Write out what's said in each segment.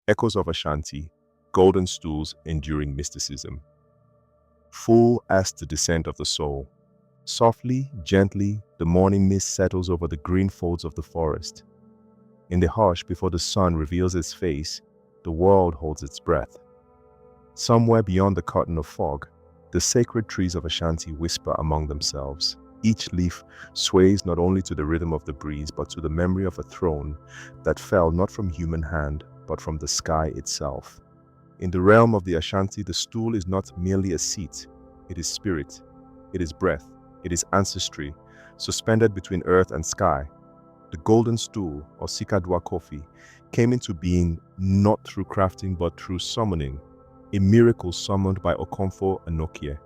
Echoes of Ashanti, Golden Stool's enduring mysticism. Full as the descent of the soul. Softly, gently, the morning mist settles over the green folds of the forest. In the hush before the sun reveals its face, the world holds its breath. Somewhere beyond the curtain of fog, the sacred trees of Ashanti whisper among themselves. Each leaf sways not only to the rhythm of the breeze, but to the memory of a throne that fell not from human hand, but from the sky itself. In the realm of the Ashanti, the stool is not merely a seat. It is spirit. It is breath. It is ancestry, suspended between earth and sky. The golden stool, or Sikadwa coffee, came into being not through crafting but through summoning, a miracle summoned by Okomfo Anokie,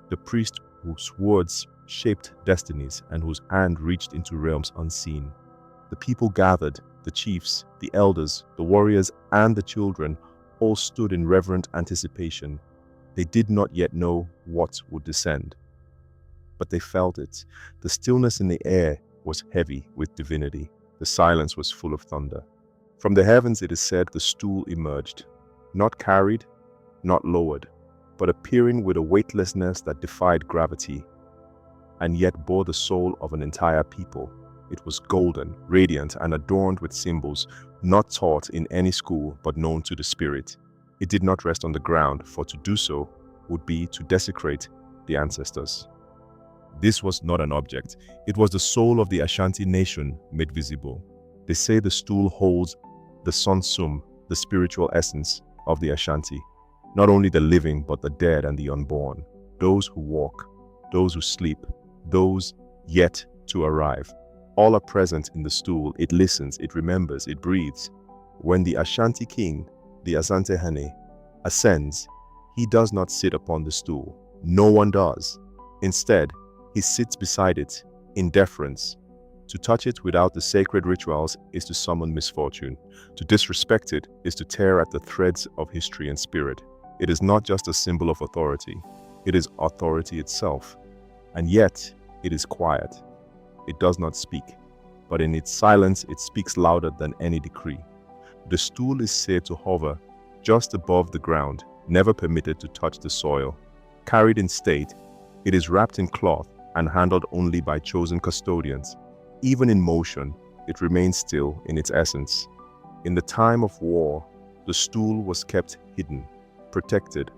the priest whose words shaped destinies and whose hand reached into realms unseen. The people gathered, the chiefs, the elders, the warriors, and the children all stood in reverent anticipation. They did not yet know what would descend, but they felt it. The stillness in the air was heavy with divinity. The silence was full of thunder. From the heavens, it is said, the stool emerged, not carried, not lowered, but appearing with a weightlessness that defied gravity, and yet bore the soul of an entire people. It was golden, radiant, and adorned with symbols not taught in any school but known to the spirit. It did not rest on the ground, for to do so would be to desecrate the ancestors. This was not an object. It was the soul of the Ashanti nation made visible. They say the stool holds the sunsum, the spiritual essence of the Ashanti, not only the living but the dead and the unborn, those who walk, those who sleep, those yet to arrive. All are present in the stool. It listens, it remembers, it breathes. When the Ashanti king, the Asante Hene, ascends, he does not sit upon the stool. No one does. Instead, he sits beside it in deference. To touch it without the sacred rituals is to summon misfortune. To disrespect it is to tear at the threads of history and spirit. It is not just a symbol of authority. It is authority itself. And yet, it is quiet. It does not speak, but in its silence, it speaks louder than any decree. The stool is said to hover just above the ground, never permitted to touch the soil. Carried in state, it is wrapped in cloth and handled only by chosen custodians. Even in motion, it remains still in its essence. In the time of war, the stool was kept hidden, protected,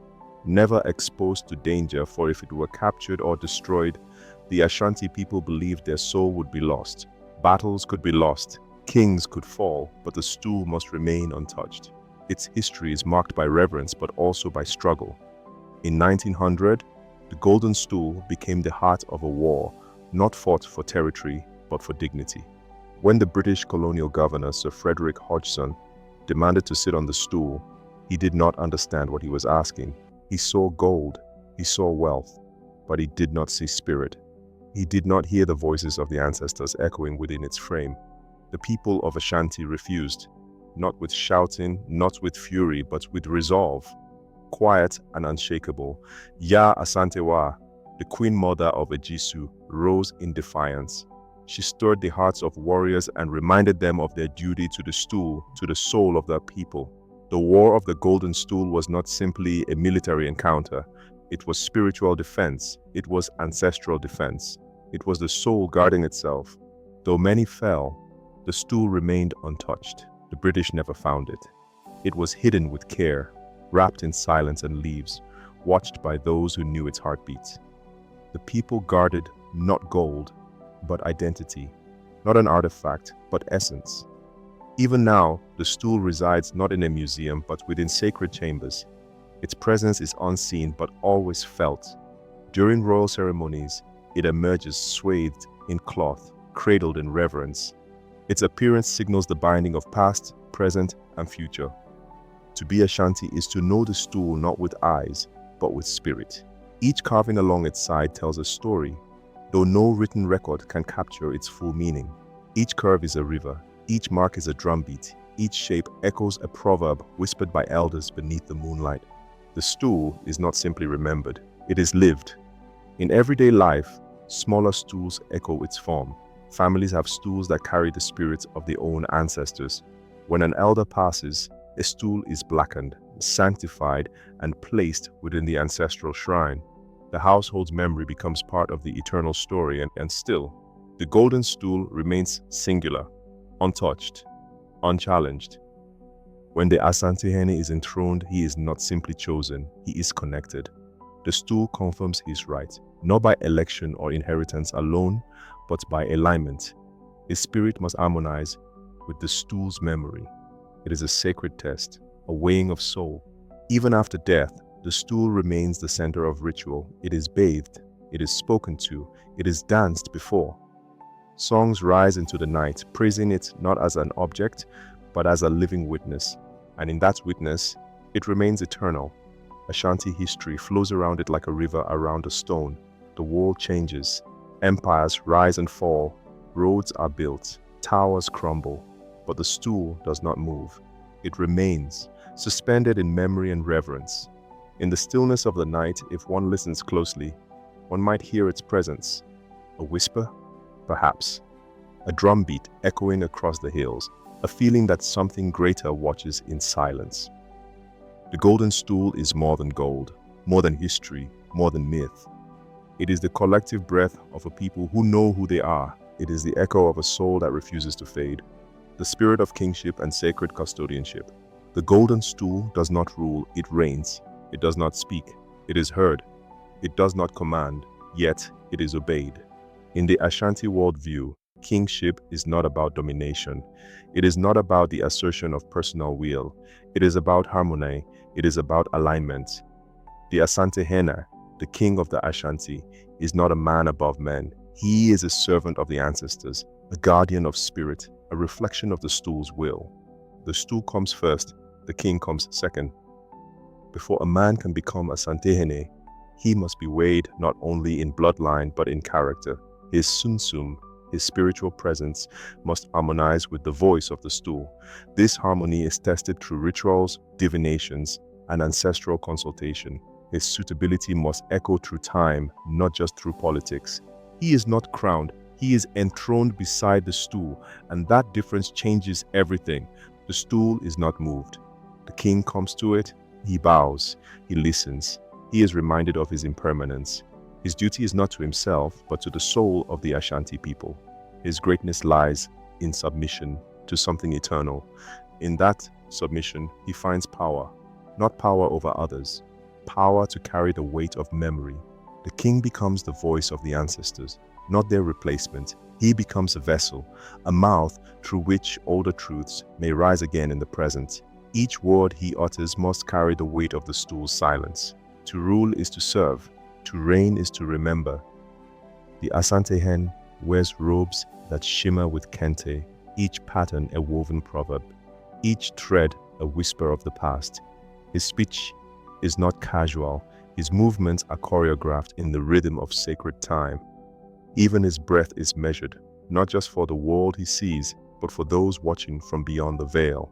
never exposed to danger, for if it were captured or destroyed, the Ashanti people believed their soul would be lost. Battles could be lost, kings could fall, but the stool must remain untouched. Its history is marked by reverence but also by struggle. In 1900, the Golden Stool became the heart of a war, not fought for territory but for dignity. When the British colonial governor, Sir Frederick Hodgson, demanded to sit on the stool, he did not understand what he was asking. He saw gold, he saw wealth, but he did not see spirit. He did not hear the voices of the ancestors echoing within its frame. The people of Ashanti refused, not with shouting, not with fury, but with resolve. Quiet and unshakable, Ya Asantewa, the queen mother of Ejisu, rose in defiance. She stirred the hearts of warriors and reminded them of their duty to the stool, to the soul of their people. The War of the Golden Stool was not simply a military encounter. It was spiritual defense. It was ancestral defense. It was the soul guarding itself. Though many fell, the stool remained untouched. The British never found it. It was hidden with care, wrapped in silence and leaves, watched by those who knew its heartbeats. The people guarded not gold, but identity, not an artifact, but essence. Even now, the stool resides not in a museum, but within sacred chambers. Its presence is unseen, but always felt. During royal ceremonies, it emerges swathed in cloth, cradled in reverence. Its appearance signals the binding of past, present, and future. To be Ashanti is to know the stool not with eyes, but with spirit. Each carving along its side tells a story, though no written record can capture its full meaning. Each curve is a river, each mark is a drumbeat, each shape echoes a proverb whispered by elders beneath the moonlight. The stool is not simply remembered, it is lived. In everyday life, smaller stools echo its form. Families have stools that carry the spirits of their own ancestors. When an elder passes, A stool is blackened, sanctified, and placed within the ancestral shrine. The household's memory becomes part of the eternal story, and still, the golden stool remains singular, untouched, unchallenged. When the Ashanti is enthroned, he is not simply chosen, he is connected. The stool confirms his right, not by election or inheritance alone, but by alignment. His spirit must harmonize with the stool's memory. It is a sacred test, a weighing of soul. Even after death, the stool remains the center of ritual. It is bathed, it is spoken to, it is danced before. Songs rise into the night, praising it not as an object, but as a living witness. And in that witness, it remains eternal. Ashanti history flows around it like a river around a stone. The world changes. Empires rise and fall. Roads are built. Towers crumble. But the stool does not move. It remains, suspended in memory and reverence. In the stillness of the night, if one listens closely, one might hear its presence. A whisper? Perhaps. A drumbeat echoing across the hills. A feeling that something greater watches in silence. The golden stool is more than gold, more than history, more than myth. It is the collective breath of a people who know who they are. It is the echo of a soul that refuses to fade. The spirit of kingship and sacred custodianship. The golden stool does not rule, it reigns. It does not speak, it is heard. It does not command, yet it is obeyed. In the Ashanti worldview, kingship is not about domination. It is not about the assertion of personal will. It is about harmony. It is about alignment. The Asante Hena, the king of the Ashanti, is not a man above men. He is a servant of the ancestors, a guardian of spirit, a reflection of the stool's will. The stool comes first, the king comes second. Before a man can become a Santehene, he must be weighed not only in bloodline but in character. His sunsum, his spiritual presence, must harmonize with the voice of the stool. This harmony is tested through rituals, divinations, and ancestral consultation. His suitability must echo through time, not just through politics. He is not crowned, he is enthroned beside the stool, and that difference changes everything. The stool is not moved. The king comes to it, he bows, he listens. He is reminded of his impermanence. His duty is not to himself, but to the soul of the Ashanti people. His greatness lies in submission to something eternal. In that submission, he finds power, not power over others, power to carry the weight of memory. The king becomes the voice of the ancestors, not their replacement. He becomes a vessel, a mouth through which older truths may rise again in the present. Each word he utters must carry the weight of the stool's silence. To rule is to serve. To reign is to remember. The Asante hen wears robes that shimmer with kente, each pattern a woven proverb, each thread a whisper of the past. His speech is not casual, his movements are choreographed in the rhythm of sacred time. Even his breath is measured, not just for the world he sees, but for those watching from beyond the veil.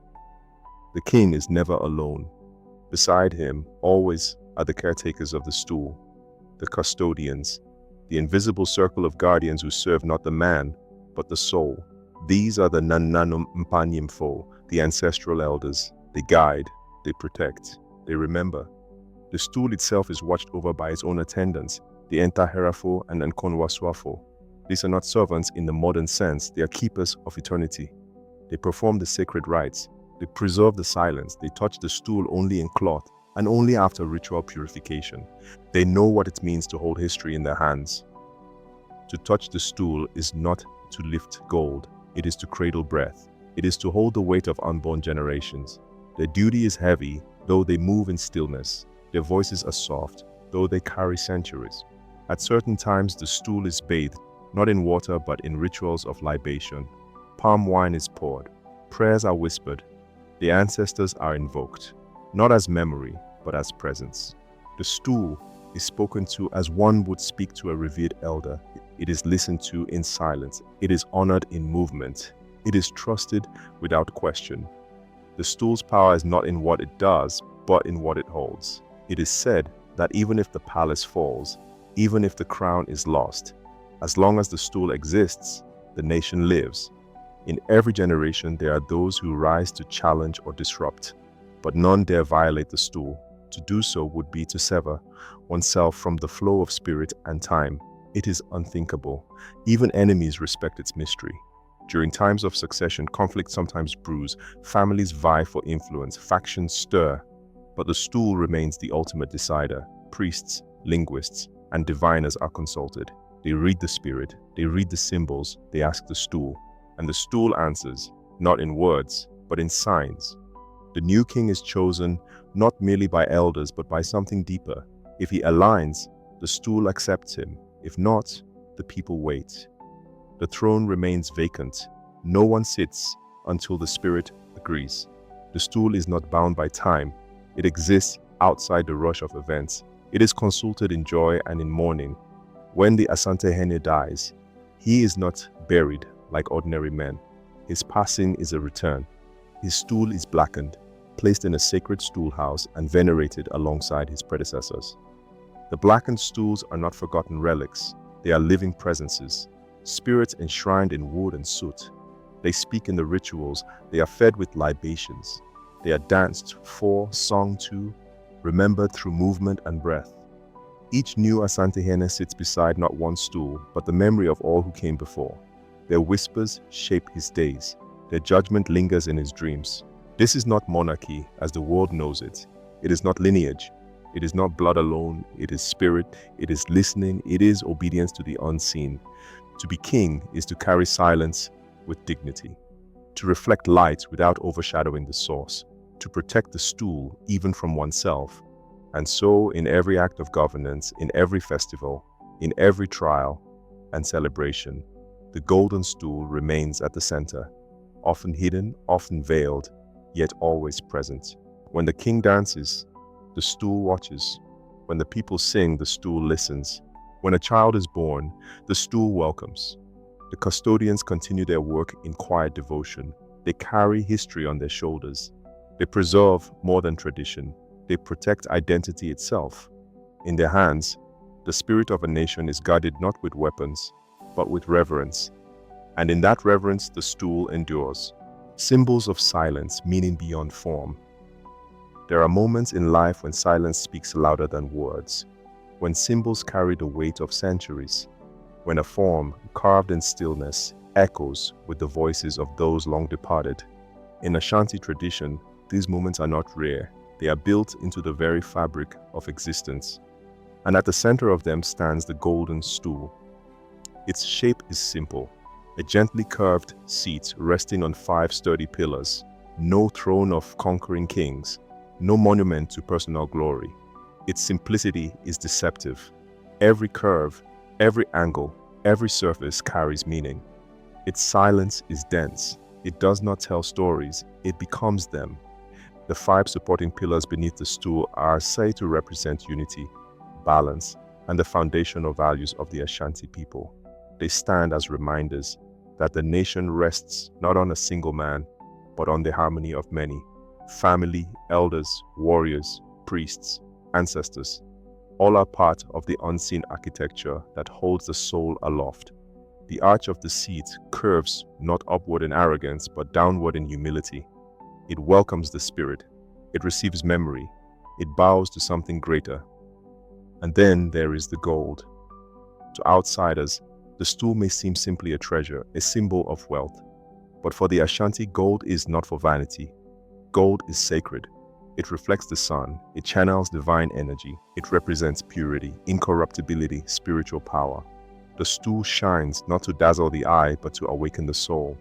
The king is never alone. Beside him, always are the caretakers of the stool, the custodians, the invisible circle of guardians who serve not the man, but the soul. These are the Nananum Mpanyimfo, the ancestral elders. They guide, they protect, they remember. The stool itself is watched over by its own attendants, the Entaherafo and Nkonwaswafo. These are not servants in the modern sense, they are keepers of eternity. They perform the sacred rites, they preserve the silence, they touch the stool only in cloth, and only after ritual purification. They know what it means to hold history in their hands. To touch the stool is not to lift gold, it is to cradle breath. It is to hold the weight of unborn generations. Their duty is heavy, though they move in stillness. Their voices are soft, though they carry centuries. At certain times, the stool is bathed, not in water but in rituals of libation. Palm wine is poured. Prayers are whispered. The ancestors are invoked, not as memory, but as presence. The stool is spoken to as one would speak to a revered elder. It is listened to in silence. It is honored in movement. It is trusted without question. The stool's power is not in what it does, but in what it holds. It is said that even if the palace falls, even if the crown is lost, as long as the stool exists, the nation lives. In every generation, there are those who rise to challenge or disrupt. but none dare violate the stool. To do so would be to sever oneself from the flow of spirit and time. It is unthinkable. Even enemies respect its mystery. During times of succession, conflict sometimes brews, families vie for influence, factions stir, but the stool remains the ultimate decider. Priests, linguists, and diviners are consulted. They read the spirit, they read the symbols, they ask the stool, and the stool answers, not in words, but in signs. The new king is chosen not merely by elders, but by something deeper. If he aligns, the stool accepts him. If not, the people wait. The throne remains vacant. No one sits until the spirit agrees. The stool is not bound by time. It exists outside the rush of events. It is consulted in joy and in mourning. When the Ashanti dies, he is not buried like ordinary men. His passing is a return. His stool is blackened, placed in a sacred stool house and venerated alongside his predecessors. The blackened stools are not forgotten relics. They are living presences, spirits enshrined in wood and soot. They speak in the rituals. They are fed with libations. They are danced for, sung to, remembered through movement and breath. Each new Ashanti sits beside not one stool, but the memory of all who came before. Their whispers shape his days. Their judgment lingers in his dreams. This is not monarchy as the world knows it. It is not lineage. It is not blood alone. It is spirit. It is listening. It is obedience to the unseen. To be king is to carry silence with dignity, to reflect light without overshadowing the source, to protect the stool even from oneself. And so, in every act of governance, in every festival, in every trial and celebration, the golden stool remains at the center, often hidden, often veiled, yet always present. When the king dances, the stool watches. When the people sing, the stool listens. When a child is born, the stool welcomes. The custodians continue their work in quiet devotion. They carry history on their shoulders. They preserve more than tradition. They protect identity itself. In their hands, the spirit of a nation is guarded not with weapons, but with reverence. And in that reverence, the stool endures. Symbols of silence, meaning beyond form. There are moments in life when silence speaks louder than words, when symbols carry the weight of centuries, when a form carved in stillness echoes with the voices of those long departed. In Ashanti tradition, these moments are not rare. They are built into the very fabric of existence. And at the center of them stands the golden stool. Its shape is simple, a gently curved seat resting on 5 sturdy pillars. No throne of conquering kings, no monument to personal glory. Its simplicity is deceptive. Every curve, every angle, every surface carries meaning. Its silence is dense. It does not tell stories, it becomes them. The 5 supporting pillars beneath the stool are said to represent unity, balance, and the foundational values of the Ashanti people. They stand as reminders that the nation rests not on a single man, but on the harmony of many. Family, elders, warriors, priests, ancestors, all are part of the unseen architecture that holds the soul aloft. The arch of the seat curves not upward in arrogance, but downward in humility. It welcomes the spirit. It receives memory. It bows to something greater. And then there is the gold. To outsiders, the stool may seem simply a treasure, a symbol of wealth. But for the Ashanti, gold is not for vanity. Gold is sacred. It reflects the sun. It channels divine energy. It represents purity, incorruptibility, spiritual power. The stool shines not to dazzle the eye, but to awaken the soul.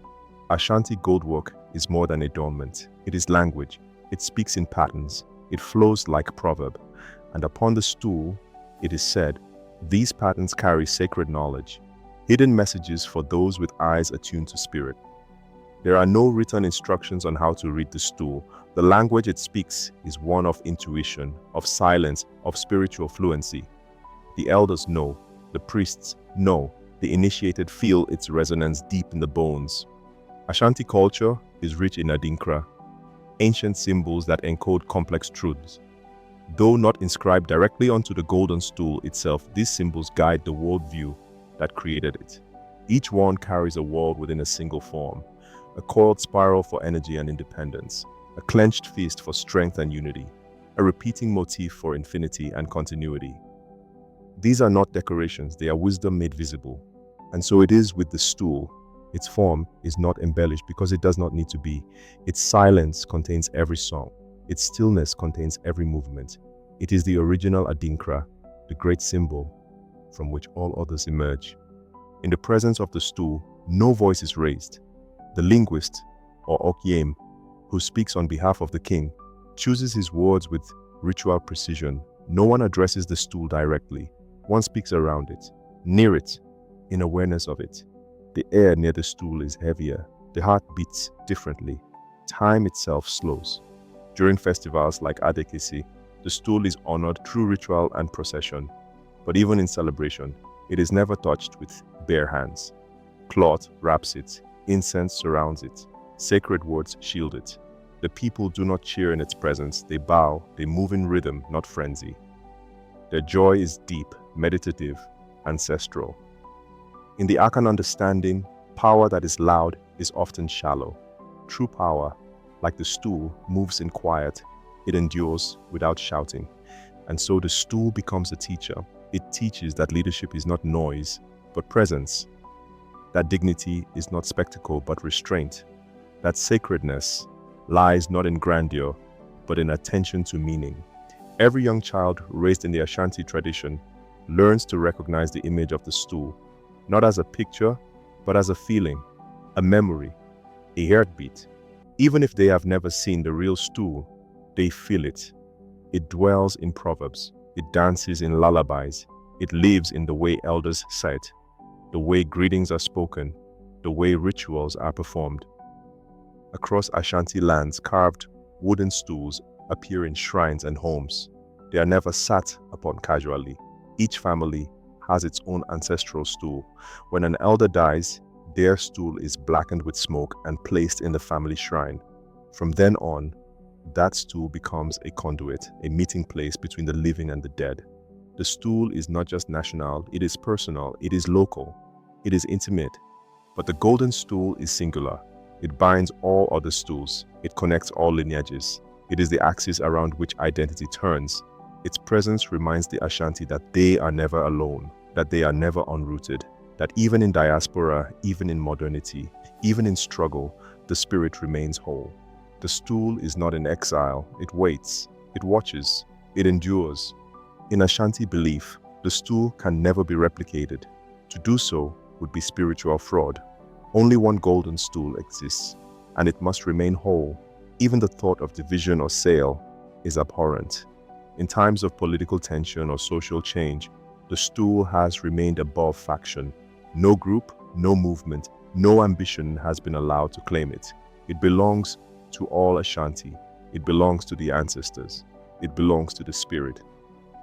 Ashanti goldwork is more than adornment. It is language. It speaks in patterns. It flows like proverb. And upon the stool, it is said, these patterns carry sacred knowledge, hidden messages for those with eyes attuned to spirit. There are no written instructions on how to read the stool. The language it speaks is one of intuition, of silence, of spiritual fluency. The elders know, the priests know, the initiated feel its resonance deep in the bones. Ashanti culture is rich in adinkra, ancient symbols that encode complex truths. Though not inscribed directly onto the golden stool itself, these symbols guide the worldview that created it. Each one carries a world within a single form, a coiled spiral for energy and independence. a clenched fist for strength and unity, a repeating motif for infinity and continuity. These are not decorations, they are wisdom made visible. And so it is with the stool. Its form is not embellished because it does not need to be. Its silence contains every song. Its stillness contains every movement. It is the original Adinkra, the great symbol from which all others emerge. In the presence of the stool, no voice is raised. The linguist, or Okyem, who speaks on behalf of the king, chooses his words with ritual precision. No one addresses the stool directly. One speaks around it, near it, in awareness of it. The air near the stool is heavier. The heart beats differently. Time itself slows. During festivals like Adekisi, the stool is honored through ritual and procession. But even in celebration, it is never touched with bare hands. Cloth wraps it, incense surrounds it, sacred words shield it. The people do not cheer in its presence, they bow, they move in rhythm, not frenzy. Their joy is deep, meditative, ancestral. In the Akan understanding, power that is loud is often shallow. True power, like the stool, moves in quiet. It endures without shouting. And so the stool becomes a teacher. It teaches that leadership is not noise, but presence. That dignity is not spectacle, but restraint. That sacredness lies not in grandeur, but in attention to meaning. Every young child raised in the Ashanti tradition learns to recognize the image of the stool, not as a picture, but as a feeling, a memory, a heartbeat. Even if they have never seen the real stool, they feel it. It dwells in proverbs, it dances in lullabies, it lives in the way elders cite, the way greetings are spoken, the way rituals are performed. Across Ashanti lands, carved wooden stools appear in shrines and homes. They are never sat upon casually. Each family has its own ancestral stool. When an elder dies, their stool is blackened with smoke and placed in the family shrine. From then on, that stool becomes a conduit, a meeting place between the living and the dead. The stool is not just national, it is personal, it is local, it is intimate. But the golden stool is singular. It binds all other stools. It connects all lineages. It is the axis around which identity turns. Its presence reminds the Ashanti that they are never alone, that they are never unrooted, that even in diaspora, even in modernity, even in struggle, the spirit remains whole. The stool is not in exile. It waits, it watches, it endures. In Ashanti belief, the stool can never be replicated. To do so would be spiritual fraud. Only one golden stool exists, and it must remain whole. Even the thought of division or sale is abhorrent. In times of political tension or social change, the stool has remained above faction. No group, no movement, no ambition has been allowed to claim it. It belongs to all Ashanti. It belongs to the ancestors. It belongs to the spirit.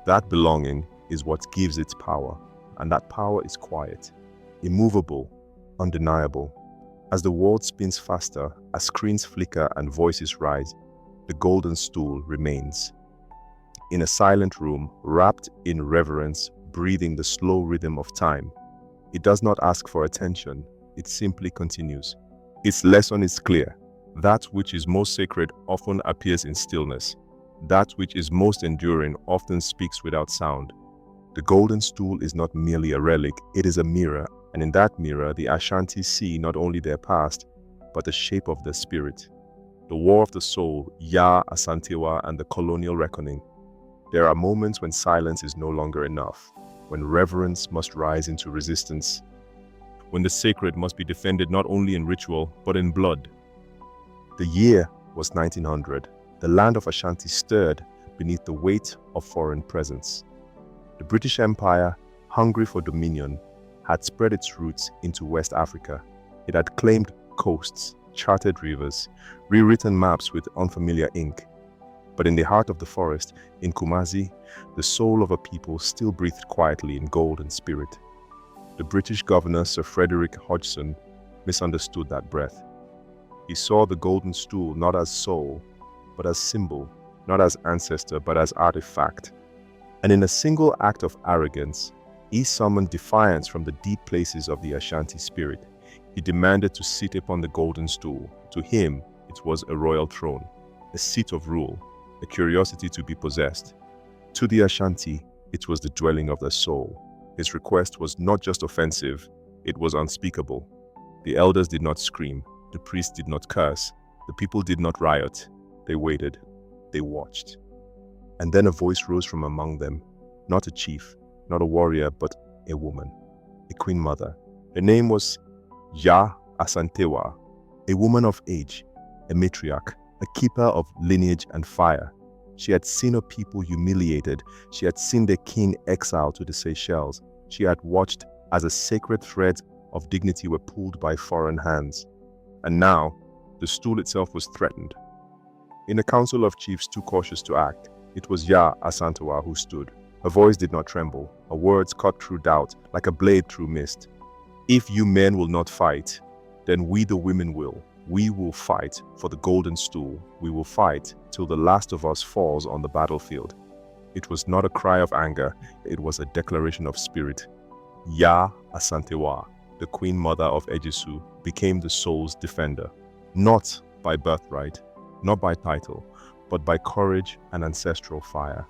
That belonging is what gives its power, and that power is quiet, immovable, undeniable. As the world spins faster, as screens flicker and voices rise, the golden stool remains. In a silent room, wrapped in reverence, breathing the slow rhythm of time. It does not ask for attention, it simply continues. Its lesson is clear. That which is most sacred often appears in stillness. That which is most enduring often speaks without sound. The golden stool is not merely a relic, it is a mirror, and in that mirror the Ashanti see not only their past, but the shape of their spirit. The war of the soul, Ya Asantewa, and the colonial reckoning. There are moments when silence is no longer enough, when reverence must rise into resistance, when the sacred must be defended not only in ritual, but in blood. The year was 1900. The land of Ashanti stirred beneath the weight of foreign presence. The British Empire, hungry for dominion, had spread its roots into West Africa. It had claimed coasts, charted rivers, rewritten maps with unfamiliar ink. But in the heart of the forest, in Kumasi, the soul of a people still breathed quietly in gold and spirit. The British governor, Sir Frederick Hodgson, misunderstood that breath. He saw the golden stool not as soul, but as symbol, not as ancestor, but as artifact. And in a single act of arrogance, he summoned defiance from the deep places of the Ashanti spirit. He demanded to sit upon the golden stool. To him, it was a royal throne. a seat of rule, a curiosity to be possessed. To the Ashanti, it was the dwelling of their soul. His request was not just offensive, it was unspeakable. The elders did not scream, the priests did not curse, the people did not riot. They waited, they watched. And then a voice rose from among them, not a chief, not a warrior, but a woman, a queen mother. Her name was Ya Asantewa, a woman of age, a matriarch, a keeper of lineage and fire. She had seen her people humiliated. She had seen their king exiled to the Seychelles. She had watched as the sacred threads of dignity were pulled by foreign hands. And now, the stool itself was threatened. In a council of chiefs too cautious to act, it was Ya Asantewa who stood. Her voice did not tremble. Her words cut through doubt, like a blade through mist. If you men will not fight, then we the women will. We will fight for the golden stool. We will fight till the last of us falls on the battlefield. It was not a cry of anger, it was a declaration of spirit. Ya Asantewa, the queen mother of Ejisu, became the soul's defender. Not by birthright, not by title, but by courage and ancestral fire.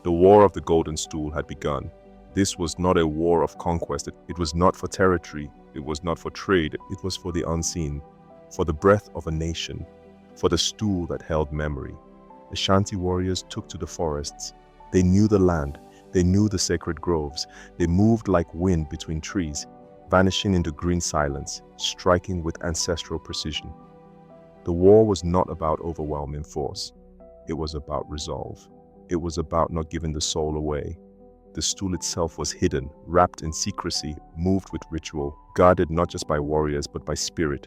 The war of the golden stool had begun. This was not a war of conquest. It was not for territory. It was not for trade. It was for the unseen, for the breath of a nation, for the stool that held memory. Ashanti warriors took to the forests. They knew the land. They knew the sacred groves. They moved like wind between trees, vanishing into green silence, striking with ancestral precision. The war was not about overwhelming force. It was about resolve. It was about not giving the soul away. The stool itself was hidden, wrapped in secrecy, moved with ritual, guarded not just by warriors but by spirit.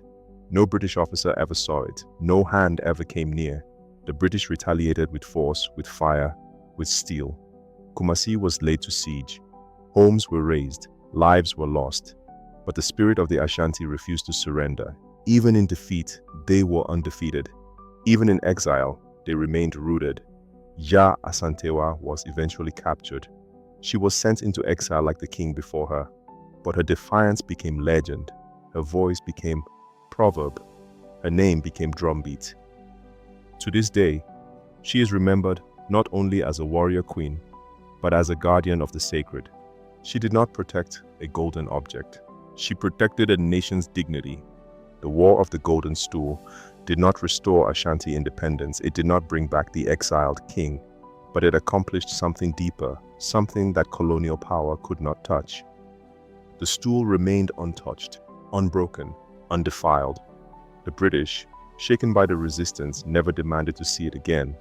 No British officer ever saw it. No hand ever came near. The British retaliated with force, with fire, with steel. Kumasi was laid to siege. Homes were razed. Lives were lost. But the spirit of the Ashanti refused to surrender. Even in defeat, they were undefeated. Even in exile, they remained rooted. Ya Asantewa was eventually captured. She was sent into exile like the king before her. But her defiance became legend. Her voice became proverb. Her name became drumbeat. To this day, she is remembered not only as a warrior queen, but as a guardian of the sacred. She did not protect a golden object. She protected a nation's dignity. The War of the Golden Stool did not restore Ashanti independence. It did not bring back the exiled king, but it accomplished something deeper, something that colonial power could not touch. The stool remained untouched, unbroken, undefiled. The British, shaken by the resistance, never demanded to see it again.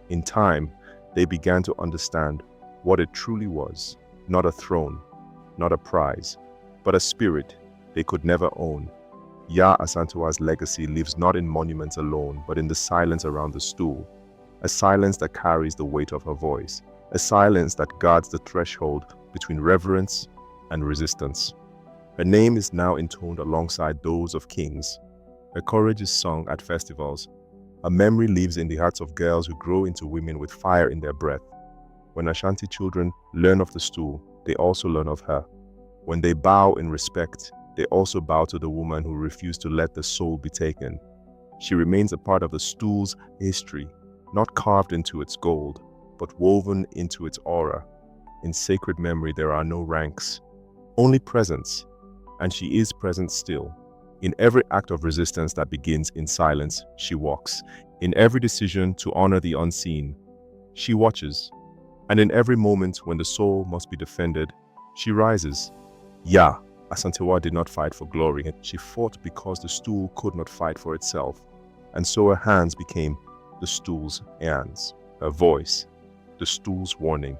In time, they began to understand what it truly was, not a throne, not a prize, but a spirit they could never own. Ya Asantewa's legacy lives not in monuments alone, but in the silence around the stool, a silence that carries the weight of her voice, a silence that guards the threshold between reverence and resistance. Her name is now intoned alongside those of kings. Her courage is sung at festivals. Her memory lives in the hearts of girls who grow into women with fire in their breath. When Ashanti children learn of the stool, they also learn of her. When they bow in respect, they also bow to the woman who refused to let the soul be taken. She remains a part of the stool's history, not carved into its gold, but woven into its aura. In sacred memory, there are no ranks, only presence, and she is present still. In every act of resistance that begins in silence, she walks. In every decision to honor the unseen, she watches. And in every moment when the soul must be defended, she rises. Ya Asantewa did not fight for glory. She fought because the stool could not fight for itself. And so her hands became the stool's hands. Her voice, the stool's warning.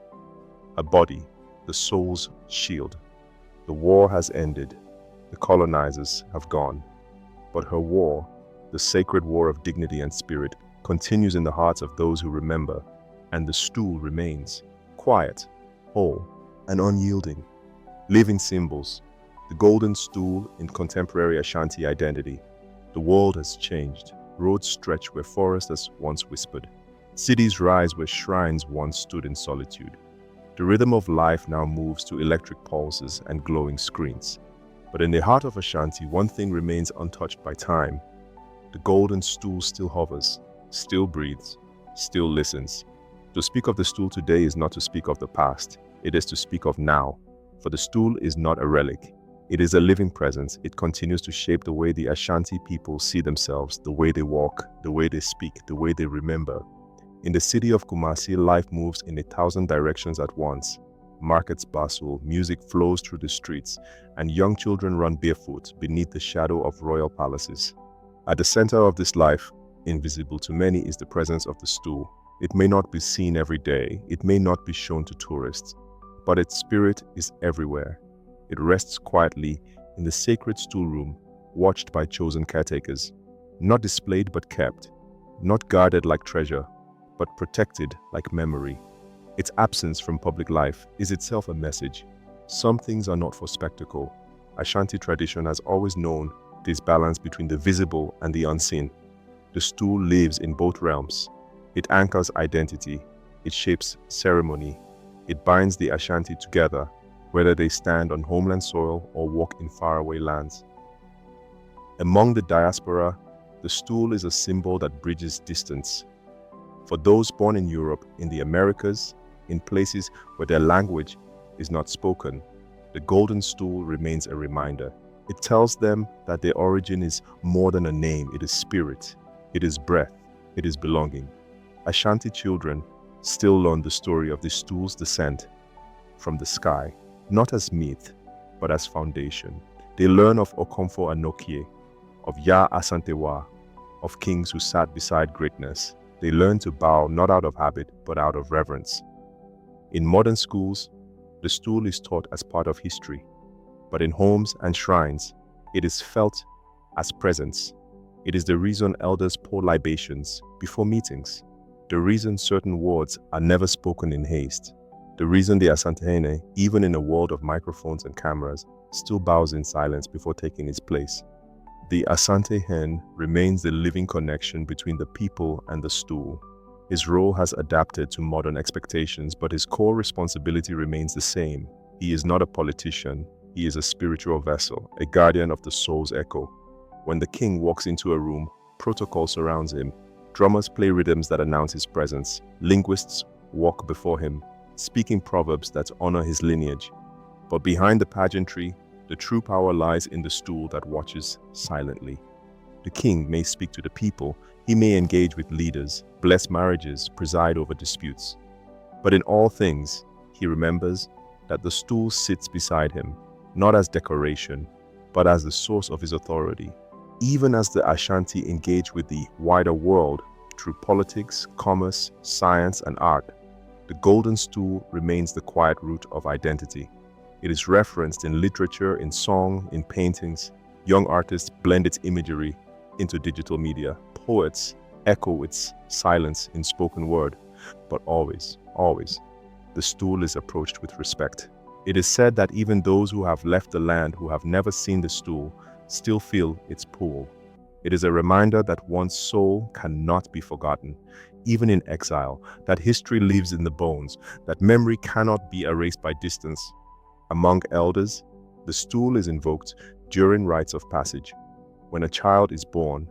Her body, the soul's shield. The war has ended. The colonizers have gone. But her war, the sacred war of dignity and spirit, continues in the hearts of those who remember. And the stool remains, quiet, whole, and unyielding. Living symbols. The golden stool in contemporary Ashanti identity. The world has changed. Roads stretch where foresters once whispered. Cities rise where shrines once stood in solitude. The rhythm of life now moves to electric pulses and glowing screens. But in the heart of Ashanti, one thing remains untouched by time. The golden stool still hovers. still breathes, still listens. To speak of the stool today is not to speak of the past, it is to speak of now. For the stool is not a relic. It is a living presence. It continues to shape the way the Ashanti people see themselves, the way they walk, the way they speak, the way they remember. In the city of Kumasi, life moves in 1,000 directions at once. Markets bustle, music flows through the streets, and young children run barefoot beneath the shadow of royal palaces. At the center of this life, invisible to many, is the presence of the stool. It may not be seen every day, it may not be shown to tourists, but its spirit is everywhere. It rests quietly in the sacred stool room, watched by chosen caretakers. Not displayed but kept, not guarded like treasure, but protected like memory. Its absence from public life is itself a message. Some things are not for spectacle. Ashanti tradition has always known this balance between the visible and the unseen. The stool lives in both realms. It anchors identity, it shapes ceremony, it binds the Ashanti together, whether they stand on homeland soil or walk in faraway lands. Among the diaspora, the stool is a symbol that bridges distance. For those born in Europe, in the Americas, in places where their language is not spoken, the golden stool remains a reminder. It tells them that their origin is more than a name, it is spirit, it is breath, it is belonging. Ashanti children still learn the story of the stool's descent from the sky, not as myth, but as foundation. They learn of Okomfo Anokie, of Ya Asantewa, of kings who sat beside greatness. They learn to bow not out of habit, but out of reverence. In modern schools, the stool is taught as part of history, but in homes and shrines, it is felt as presence. It is the reason elders pour libations before meetings, the reason certain words are never spoken in haste, the reason the Asantehene, even in a world of microphones and cameras, still bows in silence before taking its place. The Asante hen remains the living connection between the people and the stool. His role has adapted to modern expectations, but his core responsibility remains the same. He is not a politician, he is a spiritual vessel, a guardian of the soul's echo. When the king walks into a room, protocol surrounds him. Drummers play rhythms that announce his presence. Linguists walk before him, speaking proverbs that honor his lineage. But behind the pageantry, the true power lies in the stool that watches silently. The king may speak to the people, he may engage with leaders, bless marriages, preside over disputes. But in all things, he remembers that the stool sits beside him, not as decoration, but as the source of his authority. Even as the Ashanti engage with the wider world through politics, commerce, science, and art, the golden stool remains the quiet root of identity. It is referenced in literature, in song, in paintings. Young artists blend its imagery into digital media. Poets echo its silence in spoken word. But always, the stool is approached with respect. It is said that even those who have left the land, who have never seen the stool, still feel its pull. It is a reminder that one's soul cannot be forgotten, even in exile, that history lives in the bones, that memory cannot be erased by distance. Among elders, the stool is invoked during rites of passage. When a child is born,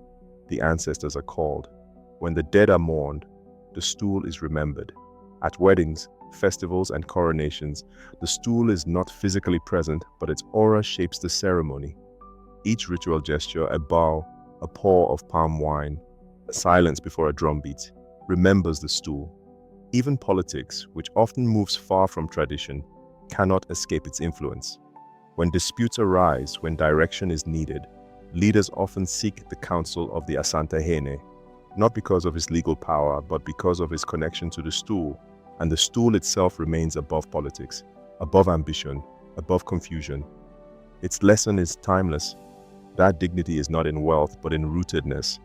the ancestors are called. When the dead are mourned, the stool is remembered. At weddings, festivals, and coronations, the stool is not physically present, but its aura shapes the ceremony. Each ritual gesture, a bow, a pour of palm wine, a silence before a drum beat, remembers the stool. Even politics, which often moves far from tradition, cannot escape its influence. When disputes arise, when direction is needed, leaders often seek the counsel of the Asantehene, not because of his legal power, but because of his connection to the stool. And the stool itself remains above politics, above ambition, above confusion. Its lesson is timeless. That dignity is not in wealth, but in rootedness.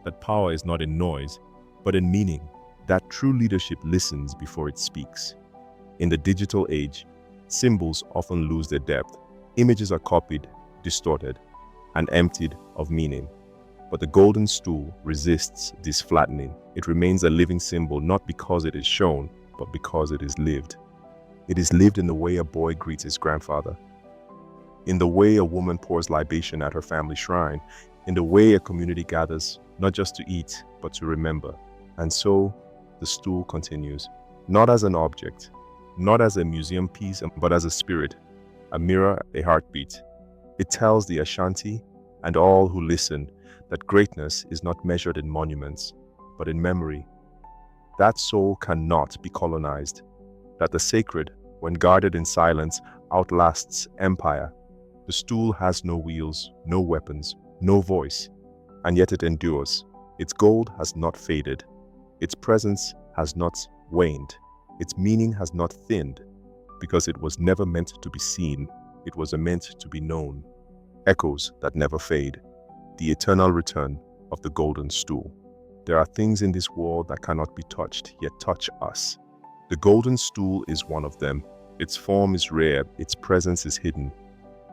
That power is not in noise, but in meaning. That true leadership listens before it speaks. In the digital age, symbols often lose their depth. Images are copied, distorted, and emptied of meaning. But the golden stool resists this flattening. It remains a living symbol not because it is shown, but because it is lived. It is lived in the way a boy greets his grandfather, in the way a woman pours libation at her family shrine, in the way a community gathers, not just to eat, but to remember. And so, the stool continues, not as an object, not as a museum piece, but as a spirit, a mirror, a heartbeat. It tells the Ashanti and all who listen that greatness is not measured in monuments, but in memory. That soul cannot be colonized, that the sacred, when guarded in silence, outlasts empire. The stool has no wheels, no weapons, no voice, and yet it endures. Its gold has not faded. Its presence has not waned. Its meaning has not thinned, because it was never meant to be seen. It was meant to be known. Echoes that never fade. The eternal return of the Golden Stool. There are things in this world that cannot be touched, yet touch us. The Golden Stool is one of them. Its form is rare, its presence is hidden,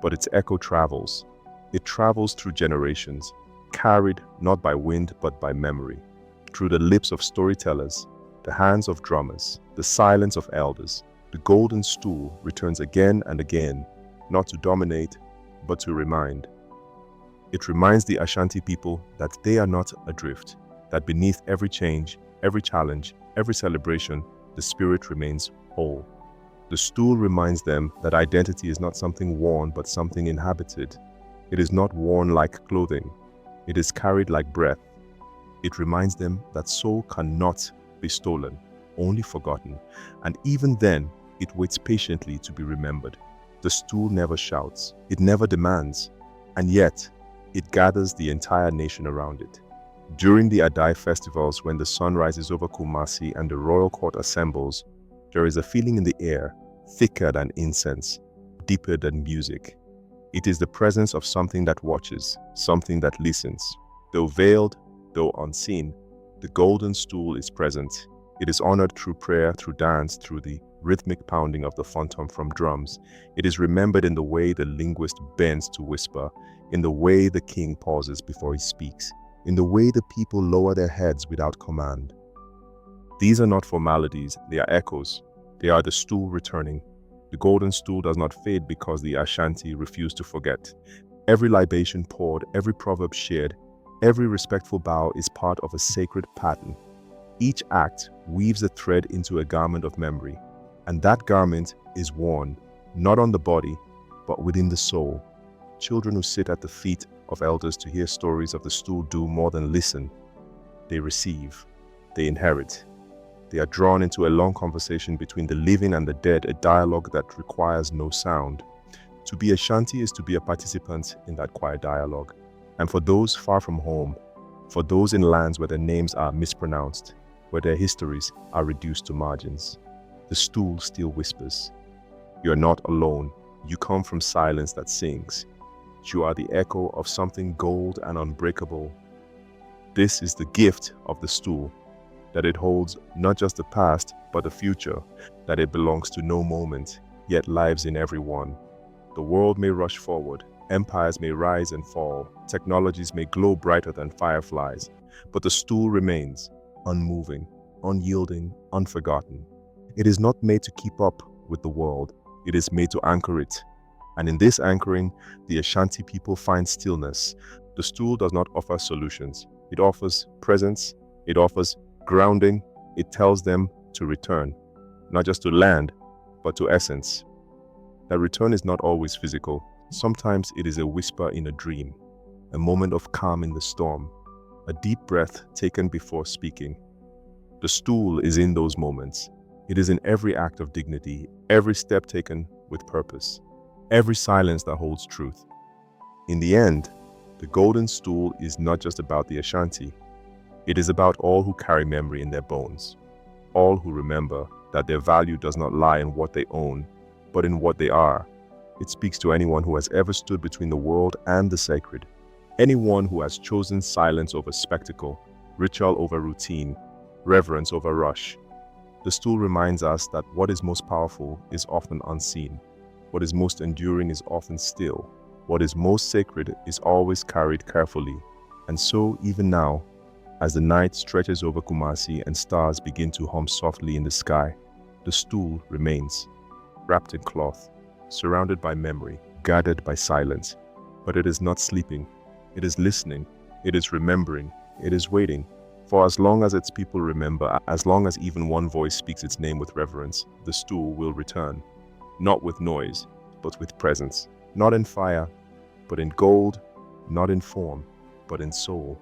but its echo travels. It travels through generations, carried not by wind but by memory, through the lips of storytellers, the hands of drummers, the silence of elders. The Golden Stool returns again and again, not to dominate, but to remind. It reminds the Ashanti people that they are not adrift, that beneath every change, every challenge, every celebration, the spirit remains whole. The stool reminds them that identity is not something worn, but something inhabited. It is not worn like clothing. It is carried like breath. It reminds them that soul cannot be stolen, only forgotten, and even then, it waits patiently to be remembered. The stool never shouts, it never demands, and yet, it gathers the entire nation around it. During the Adai festivals, when the sun rises over Kumasi and the royal court assembles, there is a feeling in the air, thicker than incense, deeper than music. It is the presence of something that watches, something that listens. Though veiled, though unseen, the Golden Stool is present. It is honored through prayer, through dance, through the rhythmic pounding of the phantom from drums. It is remembered in the way the linguist bends to whisper, in the way the king pauses before he speaks, in the way the people lower their heads without command. These are not formalities, they are echoes. They are the stool returning. The Golden Stool does not fade because the Ashanti refuse to forget. Every libation poured, every proverb shared, every respectful bow is part of a sacred pattern. Each act weaves a thread into a garment of memory, and that garment is worn, not on the body, but within the soul. Children who sit at the feet of elders to hear stories of the stool do more than listen. They receive, they inherit. They are drawn into a long conversation between the living and the dead, a dialogue that requires no sound. To be Ashanti is to be a participant in that quiet dialogue. And for those far from home, for those in lands where their names are mispronounced, where their histories are reduced to margins, the stool still whispers. You are not alone. You come from silence that sings. You are the echo of something gold and unbreakable. This is the gift of the stool, that it holds not just the past, but the future, that it belongs to no moment, yet lives in every one. The world may rush forward, empires may rise and fall, technologies may glow brighter than fireflies, but the stool remains, unmoving, unyielding, unforgotten. It is not made to keep up with the world, it is made to anchor it. And in this anchoring, the Ashanti people find stillness. The stool does not offer solutions. It offers presence, it offers grounding. It tells them to return, not just to land, but to essence. That return is not always physical. Sometimes it is a whisper in a dream, a moment of calm in the storm, a deep breath taken before speaking. The stool is in those moments. It is in every act of dignity, every step taken with purpose, every silence that holds truth. In the end, the Golden Stool is not just about the Ashanti. It is about all who carry memory in their bones, all who remember that their value does not lie in what they own, but in what they are. It speaks to anyone who has ever stood between the world and the sacred, anyone who has chosen silence over spectacle, ritual over routine, reverence over rush. The stool reminds us that what is most powerful is often unseen, what is most enduring is often still, what is most sacred is always carried carefully. And so, even now, as the night stretches over Kumasi and stars begin to hum softly in the sky, the stool remains, wrapped in cloth, surrounded by memory, guarded by silence. But it is not sleeping. It is listening. It is remembering. It is waiting. For as long as its people remember, as long as even one voice speaks its name with reverence, the stool will return. Not with noise, but with presence. Not in fire, but in gold. Not in form, but in soul.